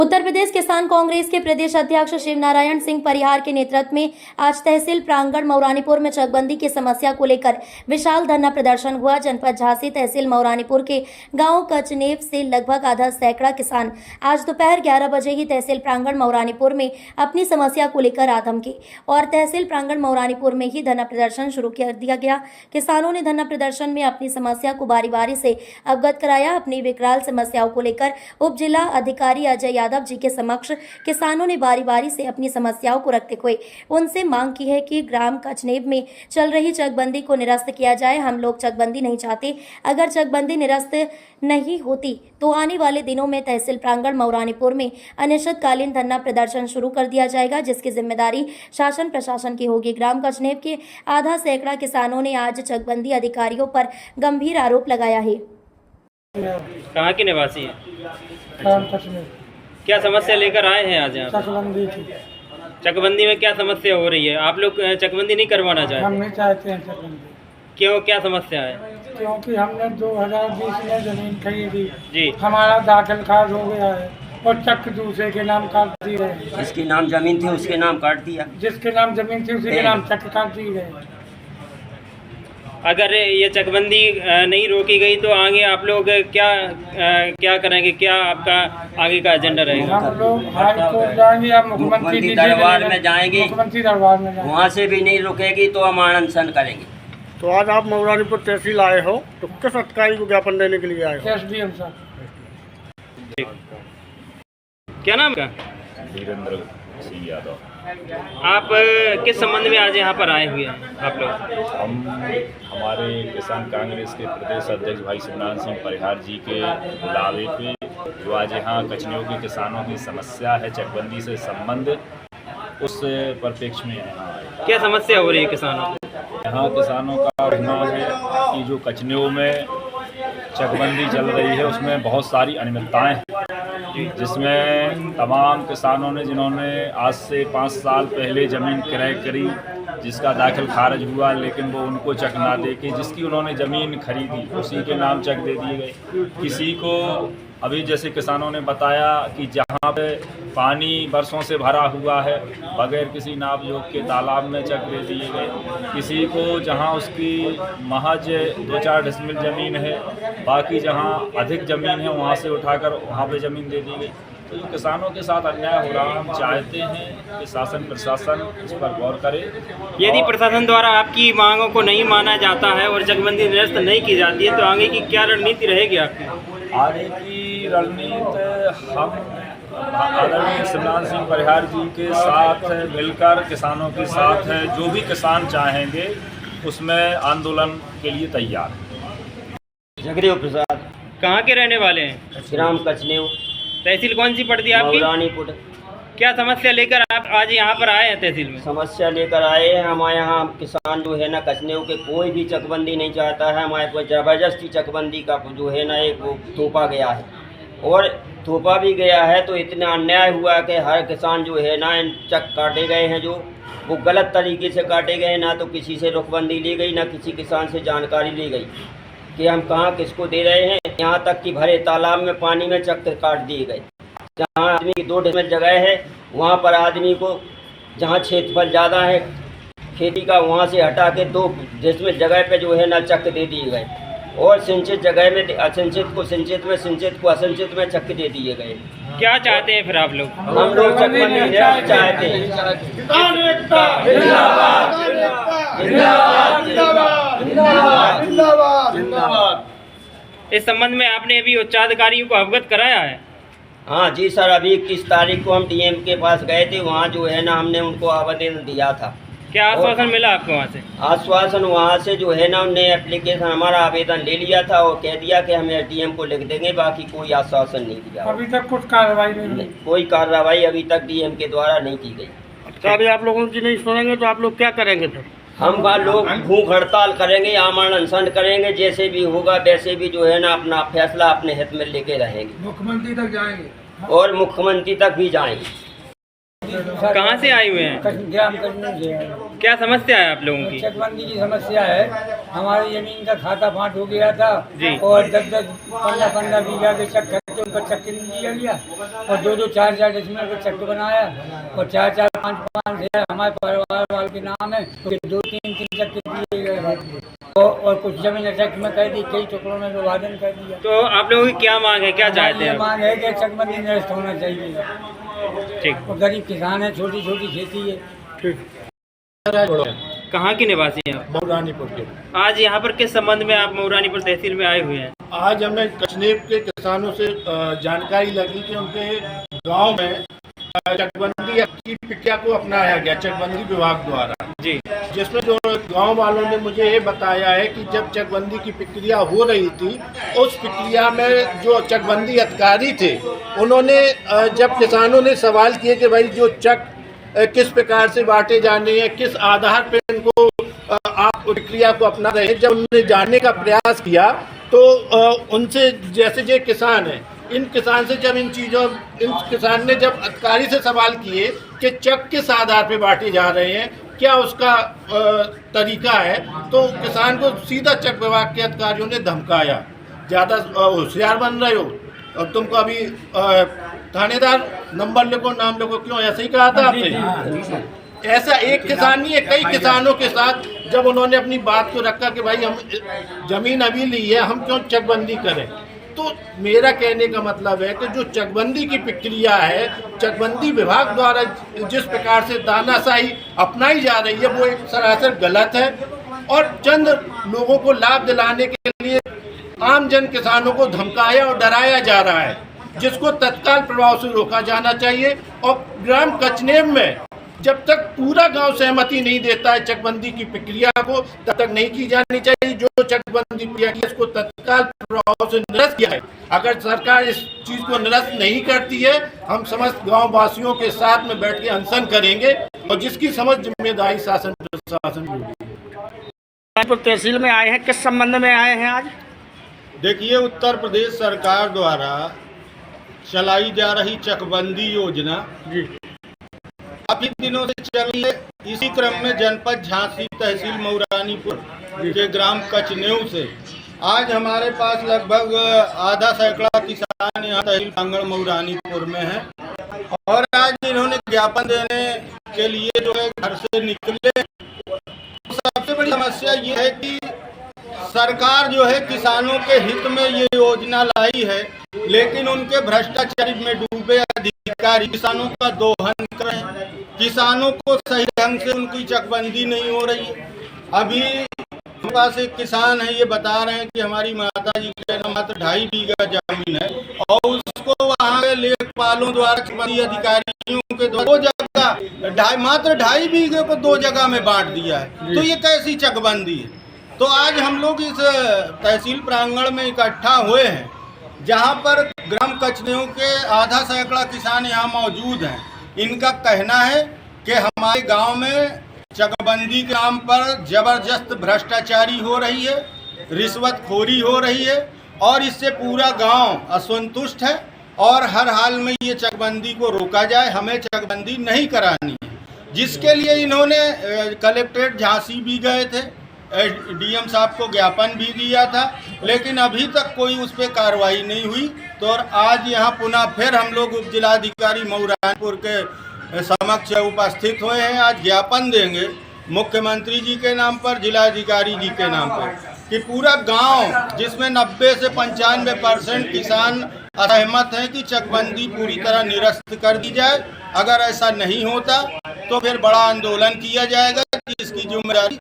उत्तर प्रदेश किसान कांग्रेस के प्रदेश अध्यक्ष शिवनारायण सिंह परिहार के नेतृत्व में आज तहसील प्रांगण मौरानीपुर में चकबंदी की समस्या को लेकर विशाल धरना प्रदर्शन हुआ। जनपद झांसी तहसील मौरानीपुर के गांव कचनेव से लगभग आधा सैकड़ा किसान आज दोपहर 11 बजे ही तहसील प्रांगण मौरानीपुर में अपनी समस्या को लेकर आ धमके और तहसील प्रांगण मौरानीपुर में ही धरना प्रदर्शन शुरू कर दिया गया। किसानों ने धरना प्रदर्शन में अपनी समस्या को बारी बारी से अवगत कराया। अपनी विकराल समस्याओं को लेकर उप जिला अधिकारी अजय यादव जी के समक्ष किसानों ने बारी बारी से अपनी समस्याओं को रखते हुए उनसे मांग की है कि ग्राम कचनेव में चल रही चकबंदी को निरस्त किया जाए। हम लोग चकबंदी नहीं चाहते। अगर चकबंदी निरस्त नहीं होती तो आने वाले दिनों में तहसील प्रांगण मौरानीपुर में अनिश्चितकालीन धरना प्रदर्शन शुरू कर दिया जाएगा, जिसकी जिम्मेदारी शासन प्रशासन की होगी। ग्राम कचनेव के आधा सैकड़ा किसानों ने आज चकबंदी अधिकारियों पर गंभीर आरोप लगाया है। कहाँ के निवासी हैं? ग्राम कचनेव। क्या समस्या लेकर आए हैं आज यहाँ? चकबंदी थी। चकबंदी में क्या समस्या हो रही है? आप लोग चकबंदी नहीं करवाना हम चाहते? नहीं चाहते हैं चकबंदी, क्यों, क्या समस्या है? क्योंकि हमने 2020 में जमीन खरीदी जी, हमारा दाखिल खारिज हो गया है और चक दूसरे के नाम काट दिए गए। जिसके नाम जमीन थी उसके नाम काट दिया। जिसके नाम जमीन थी उसी के नाम चक काट दिए गए। अगर ये चकबंदी नहीं रोकी गई तो आगे आप लोग क्या करेंगे? क्या आपका आगे का एजेंडा रहेगा? हम लोग हाई कोर्ट जाएंगे या मुख्यमंत्री दरबार में जाएंगे। मुख्यमंत्री दरबार में जाएंगे। वहाँ से भी नहीं रुकेगी तो हम अनशन करेंगे। तो आज आप मौरानीपुर तहसील आए हो तो किस अधिकारी को ज्ञापन देने के लिए आए हो? एसडीएम साहब। क्या नाम का? वीरेंद्र सिंह यादव। आप किस संबंध में आज यहाँ पर आए हुए हैं आप लोग? हम हमारे किसान कांग्रेस के प्रदेश अध्यक्ष भाई शिवनारायण सिंह परिहार जी के बुलावे पे जो आज यहाँ कचनेव के किसानों की समस्या है चकबंदी से संबंधित, उस परिप्रेक्ष्य में यहाँ आए। क्या समस्या हो रही है किसानों को? यहाँ किसानों का कहना है कि जो कचनेव में चकबंदी चल रही है उसमें बहुत सारी अनियमितताएँ हैं, जिसमें तमाम किसानों ने जिन्होंने आज से 5 साल पहले ज़मीन क्रय करी, जिसका दाखिल खारिज हुआ, लेकिन वो उनको चक ना दे के जिसकी उन्होंने ज़मीन खरीदी उसी के नाम चक दे दिए गए। किसी को अभी जैसे किसानों ने बताया कि जहाँ पे पानी बरसों से भरा हुआ है बगैर किसी नापजोख के तालाब में चक दे दिए गए। किसी को जहाँ उसकी महज 2-4 डिसमिल ज़मीन है, बाकी जहाँ अधिक ज़मीन है वहाँ से उठाकर वहाँ पे ज़मीन दे दी गई। तो जो किसानों के साथ अन्याय हो रहा है, हम चाहते हैं कि शासन प्रशासन इस पर गौर करे। यदि प्रशासन द्वारा आपकी मांगों को नहीं माना जाता है और चकबंदी निरस्त नहीं की जाती है तो आगे की क्या रणनीति रहेगी आपकी? आगे की रणनीति हम आदरणीय शिवनारायण सिंह परिहार जी के साथ मिलकर किसानों के साथ है, जो भी किसान चाहेंगे उसमें आंदोलन के लिए तैयार है। जगदेव प्रसाद। कहाँ के रहने वाले हैं? ग्राम कचनेव। तहसील कौन सी पड़ती है आपकी? मौरानीपुर। क्या समस्या लेकर आप आज यहाँ पर आए हैं तहसील में? समस्या लेकर आए हैं। हमारे यहाँ किसान जो है ना कचनेव के कोई भी चकबंदी नहीं चाहता है। हमारे पास ज़बरदस्ती चकबंदी का जो है ना एक वो थोपा गया है और थोपा भी गया है तो इतना अन्याय हुआ कि हर किसान जो है ना इन चक काटे गए हैं, जो वो गलत तरीके से काटे गए। ना तो किसी से रुकबंदी ली गई, ना किसी किसान से जानकारी ली गई कि हम कहाँ किसको दे रहे हैं। यहाँ तक कि भरे तालाब में पानी में चक काट दिए गए। जहाँ आदमी की 2 डिसमिल जगह है वहाँ पर आदमी को जहाँ क्षेत्रफल ज़्यादा है खेती का वहाँ से हटा के 2 डिसमिल जगह पे जो है ना चक दे दिए गए और सिंचित जगह में असिंचित को सिंचित में, सिंचित को असिंचित में चक दे दिए गए। क्या चाहते हैं फिर आप लोग? हम लोग चकबंदी चाहते हैं। इस संबंध में आपने अभी उच्चाधिकारियों को अवगत कराया है? हाँ जी सर, अभी 21 तारीख को हम डीएम के पास गए थे। वहाँ जो है ना हमने उनको आवेदन दिया था। क्या आश्वासन मिला आपको वहाँ से? आश्वासन वहाँ से जो है ना उन्हें एप्लीकेशन हमारा आवेदन ले लिया था और कह दिया कि हम एसडीएम को लिख देंगे, बाकी कोई आश्वासन नहीं दिया। अभी तक कुछ कार्रवाई नहीं हुई। कोई कार्रवाई अभी तक डीएम के द्वारा नहीं की गई। तो अभी आप लोगों की नहीं सुनेंगे तो आप लोग क्या करेंगे फिर? हम लोग भूख हड़ताल करेंगे, आमरण अनशन करेंगे, जैसे भी होगा वैसे भी जो है ना अपना फैसला अपने हित में लेके रहेंगे। मुख्यमंत्री तक जाएंगे और मुख्यमंत्री तक भी जाएंगे। कहाँ से आए हुए हैं? ग्राम कचनेव से। क्या समस्या है आप लोगों की? चकबंदी की समस्या है। हमारी जमीन का खाता फाट हो गया था जी। और 10-10, 15-15 बीघा के चक खर्चे उनका चक्कर नहीं दिया गया और 2-2, 4-4 डिसमिल का चक्कर बनाया और 4-4, 5-5 शेयर हमारे परिवार वाले के नाम है, तो 2-3 चक्कर दिए गए और कुछ जमीन चक में कर दी, कई टुकड़ों में विभाजन कर दिया। तो आप लोगों की क्या मांग है, क्या चाहते ये हैं? मांग है कि चकबंदी निरस्त होना चाहिए। ठीक। और गरीब किसान है, छोटी छोटी खेती है। कहाँ के निवासी हैं आप? मऊरानीपुर के। आज यहाँ पर किस संबंध में आप मऊरानीपुर तहसील में आए हुए हैं? आज हमें कचनेब के किसानों से जानकारी लगी कि उनके गांव में चकबंदी की प्रक्रिया को अपनाया गया चकबंदी विभाग द्वारा, जी। जिसमें जो गांव वालों ने मुझे ये बताया है कि जब चकबंदी की प्रक्रिया हो रही थी, उस प्रक्रिया में जो चकबंदी अधिकारी थे, उन्होंने जब किसानों ने सवाल किए कि भाई जो चक किस प्रकार से बांटे जाने हैं, किस आधार पर इनको आप प्रक्रिया को अपना रहे हैं, जब उन्होंने जानने का प्रयास किया तो उनसे जैसे जो किसान है, इन किसान से जब इन किसान ने जब अधिकारी से सवाल किए कि चक किस आधार पे बांटे जा रहे हैं, क्या उसका तरीका है, तो किसान को सीधा चक विभाग के अधिकारियों ने धमकाया, ज़्यादा होशियार बन रहे हो और तुमको अभी थानेदार नंबर लिखो, नाम लिखो, क्यों ऐसे ही कहा था आपसे। ऐसा एक किसान नहीं है, कई किसानों के साथ जब उन्होंने अपनी बात को रखा कि भाई हम जमीन अभी ली है, हम क्यों चकबंदी करें, तो मेरा कहने का मतलब है कि जो चकबंदी की प्रक्रिया है, चकबंदी विभाग द्वारा जिस प्रकार से तानाशाही अपनाई जा रही है, वो एक सरासर गलत है और चंद लोगों को लाभ दिलाने के लिए आम जन किसानों को धमकाया और डराया जा रहा है, जिसको तत्काल प्रभाव से रोका जाना चाहिए। और ग्राम कचनेब में जब तक पूरा गांव सहमति नहीं देता है चकबंदी की प्रक्रिया को, तब तक नहीं की जानी चाहिए। जो चकबंदी प्रक्रिया की इसको तत्काल प्रभाव से निरस्त किया है। अगर सरकार इस चीज को निरस्त नहीं करती है, हम समस्त गांव वासियों के साथ में बैठ के अनशन करेंगे और जिसकी समझ जिम्मेदारी शासन प्रशासन की होगी। तहसील में आए हैं, किस संबंध में आए हैं आज? देखिए, उत्तर प्रदेश सरकार द्वारा चलाई जा रही चकबंदी योजना काफी दिनों से चल रही है। इसी क्रम में जनपद झांसी तहसील मऊरानीपुर के ग्राम कचनेव से आज हमारे पास लगभग आधा सैकड़ा किसान यहाँ तहसील प्रांगण मऊरानीपुर में है और आज इन्होंने ज्ञापन देने के लिए जो है घर से निकले। तो सबसे बड़ी समस्या ये है कि सरकार जो है किसानों के हित में ये योजना लाई है, लेकिन उनके भ्रष्टाचार में डूबे अधिकारी किसानों का दोहन कर रहे हैं। किसानों को सही ढंग से उनकी चकबंदी नहीं हो रही है। अभी हमारे पास एक किसान है, ये बता रहे हैं कि हमारी माता जी के नाम मात्र 2.5 बीघा जमीन है और उसको वहाँ के लेखपालों द्वारा चकबंदी अधिकारियों के द्वारा 2 जगह मात्र 2.5 बीघे को 2 जगह में बांट दिया है। तो ये कैसी चकबंदी है? तो आज हम लोग इस तहसील प्रांगण में इकट्ठा हुए हैं, जहां पर ग्राम कचनेव के आधा सैकड़ा किसान यहां मौजूद हैं। इनका कहना है कि हमारे गांव में चकबंदी के नाम पर जबरदस्त भ्रष्टाचारी हो रही है, रिश्वतखोरी हो रही है और इससे पूरा गांव असंतुष्ट है और हर हाल में ये चकबंदी को रोका जाए, हमें चकबंदी नहीं करानी है। जिसके लिए इन्होंने कलेक्ट्रेट झांसी भी गए थे, डीएम साहब को ज्ञापन भी दिया था, लेकिन अभी तक कोई उस पर कार्रवाई नहीं हुई। तो आज यहाँ पुनः फिर हम लोग उप जिलाधिकारी मऊरानीपुर के समक्ष उपस्थित हुए हैं। आज ज्ञापन देंगे मुख्यमंत्री जी के नाम पर, जिलाधिकारी जी के नाम पर, कि पूरा गांव जिसमें 90 से 95% किसान असहमत हैं कि चकबंदी पूरी तरह निरस्त कर दी जाए। अगर ऐसा नहीं होता तो फिर बड़ा आंदोलन किया जाएगा, कि इसकी जिम्मेदारी